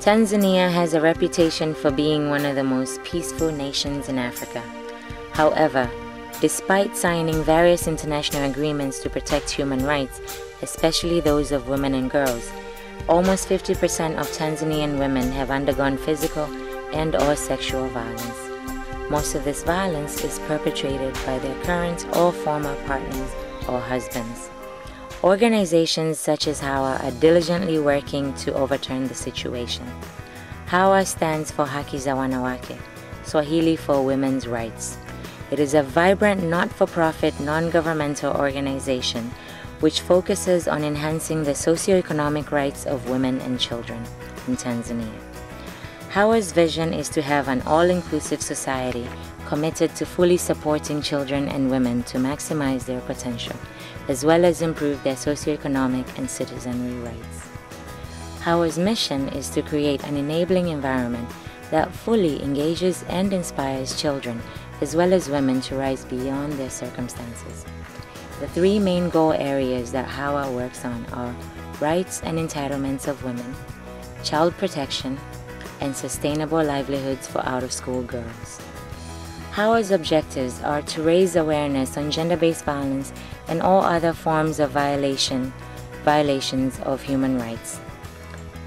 Tanzania has a reputation for being one of the most peaceful nations in Africa. However, despite signing various international agreements to protect human rights, especially those of women and girls, almost 50% of Tanzanian women have undergone physical and/or sexual violence. Most of this violence is perpetrated by their current or former partners or husbands. Organizations such as Hawa are diligently working to overturn the situation. Hawa stands for Haki za Wanawake, Swahili for women's rights. It is a vibrant, not-for-profit, non-governmental organization which focuses on enhancing the socio-economic rights of women and children in Tanzania. Hawa's vision is to have an all-inclusive society committed to fully supporting children and women to maximize their potential, as well as improve their socio-economic and citizenry rights. Hawa's mission is to create an enabling environment that fully engages and inspires children, as well as women, to rise beyond their circumstances. The three main goal areas that Hawa works on are rights and entitlements of women, child protection, and sustainable livelihoods for out-of-school girls. Hawa's objectives are to raise awareness on gender-based violence and all other forms of violations of human rights,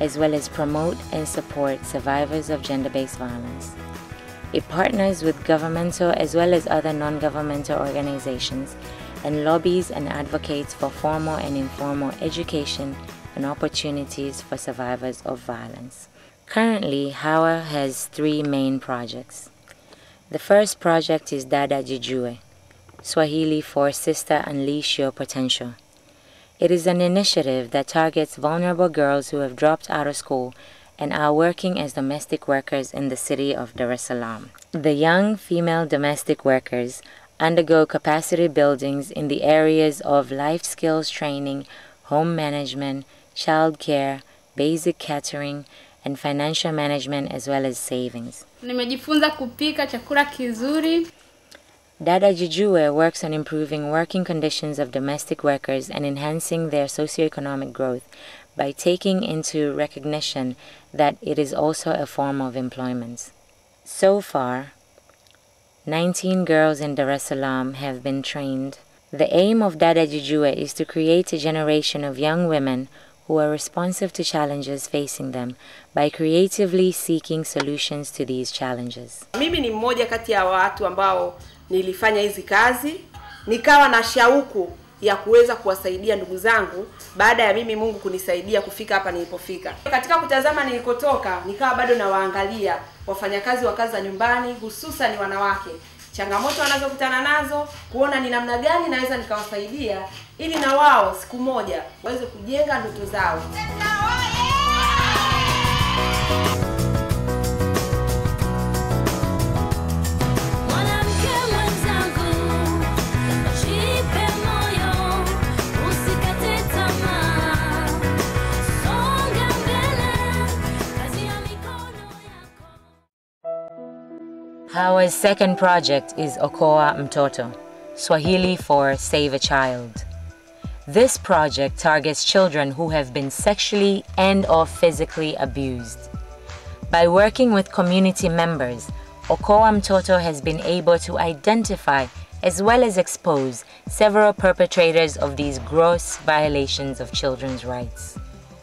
as well as promote and support survivors of gender-based violence. It partners with governmental as well as other non-governmental organizations and lobbies and advocates for formal and informal education and opportunities for survivors of violence. Currently, Hawa has three main projects. The first project is Dada Jijue, Swahili for Sister Unleash Your Potential. It is an initiative that targets vulnerable girls who have dropped out of school and are working as domestic workers in the city of Dar es Salaam. The young female domestic workers undergo capacity buildings in the areas of life skills training, home management, child care, basic catering, and financial management, as well as savings. Nimejifunza kupika chakula kizuri. Dada Jijue works on improving working conditions of domestic workers and enhancing their socioeconomic growth by taking into recognition that it is also a form of employment. So far, 19 girls in Dar es Salaam have been trained. The aim of Dada Jijue is to create a generation of young women who are responsive to challenges facing them by creatively seeking solutions to these challenges. Mimi ni mmoja kati ya watu ambao nilifanya hizi kazi, nikawa na shauku ya kuweza kuwasaidia ndugu zangu baada ya mimi Mungu kunisaidia kufika hapa nilipofika. Katika kutazama nilikotoka, nikawa bado nawaangalia wafanyakazi wa kazi za nyumbani, hususan wanawake, changamoto wanazokutana nazo, kuona ni namna gani naweza nikawasaidia ili na wao siku moja waweze kujenga ndoto zao. Hawa's second project is Okoa Mtoto, Swahili for Save a Child. This project targets children who have been sexually and/or physically abused. By working with community members, Okoa Mtoto has been able to identify as well as expose several perpetrators of these gross violations of children's rights.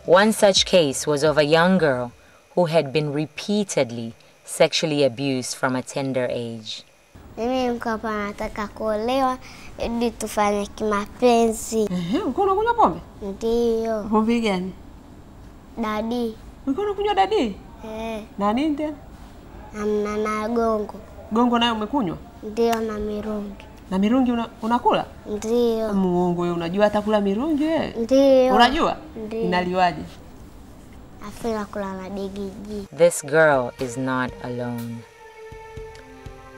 One such case was of a young girl who had been repeatedly sexually abused from a tender age. Mimi niko hapa nataka kuolewa ili tufanye kimapenzi. Uko unakunywa pombe? Ndio. Pombe gani? Dadi. Uko unakunywa dadi? Na nini tena? Na gongo. Gongo nayo umekunywa? Ndio, na mirungi. Na mirungi unakula? Ndio. Muongo wewe, unajua hata kula mirungi wewe? Ndio. Unajua? Ndio. Inaliwaje? Afila kula na digiji. This girl is not alone.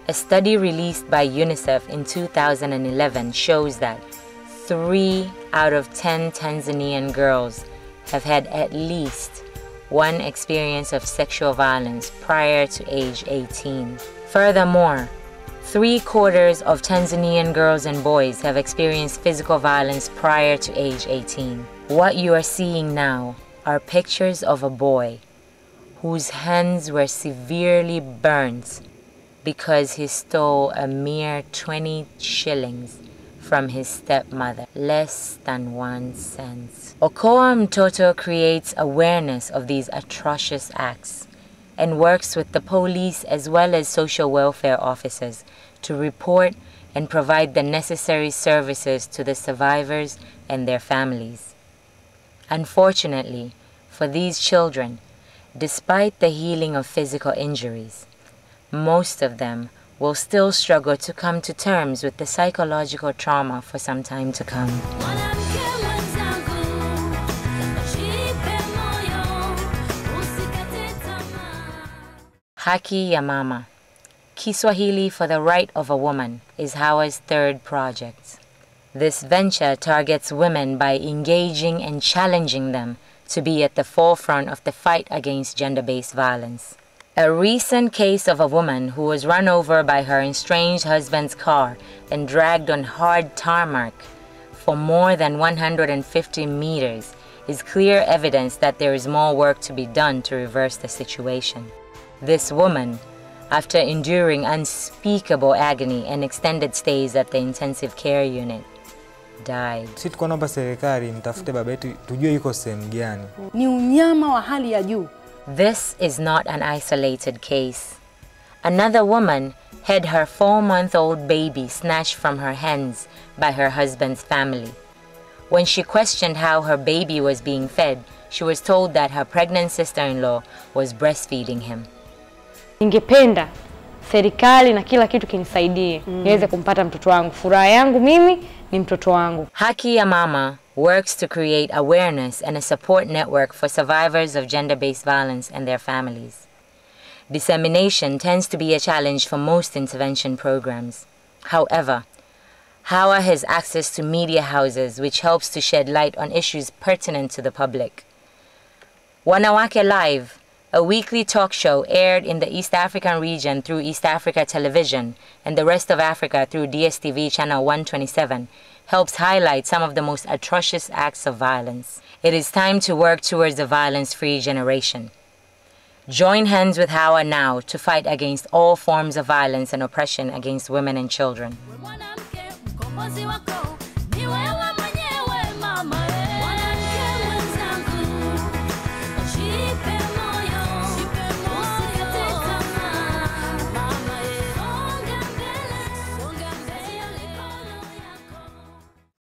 A study released by UNICEF in 2011 shows that 3 out of 10 Tanzanian girls have had at least one experience of sexual violence prior to age 18. Furthermore, 3/4 of Tanzanian girls and boys have experienced physical violence prior to age 18. What you are seeing now are pictures of a boy whose hands were severely burnt because he stole a mere 20 shillings from his stepmother, less than 1 cent. Okoa Mtoto creates awareness of these atrocious acts and works with the police as well as social welfare officers to report and provide the necessary services to the survivors and their families. Unfortunately, for these children, despite the healing of physical injuries, most of them will still struggle to come to terms with the psychological trauma for some time to come. Haki ya Mama, Kiswahili for the Right of a Woman, is Hawa's third project. This venture targets women by engaging and challenging them to be at the forefront of the fight against gender-based violence. A recent case of a woman who was run over by her estranged husband's car and dragged on hard tarmac for more than 150 meters is clear evidence that there is more work to be done to reverse the situation. This woman, after enduring unspeakable agony and extended stays at the intensive care unit, died. Sisi tuko naomba serikali mtafute baba yetu tujue yuko sehemu gani. Ni unyama wa hali ya juu. This is not an isolated case. Another woman had her 4-month-old baby snatched from her hands by her husband's family. When she questioned how her baby was being fed, she was told that her pregnant sister-in-law was breastfeeding him. Ningependa serikali na kila kitu kinisaidie niweze kumpata mtoto wangu. Furaha yangu mimi ni mtoto wangu. Haki ya Mama works to create awareness and a support network for survivors of gender-based violence and their families. Dissemination tends to be a challenge for most intervention programs. However, Hawa has access to media houses which helps to shed light on issues pertinent to the public. Wanawake Live, a weekly talk show aired in the East African region through East Africa Television and the rest of Africa through DSTV channel 127, helps highlight some of the most atrocious acts of violence. It is time to work towards a violence-free generation. Join hands with Hawa now to fight against all forms of violence and oppression against women and children.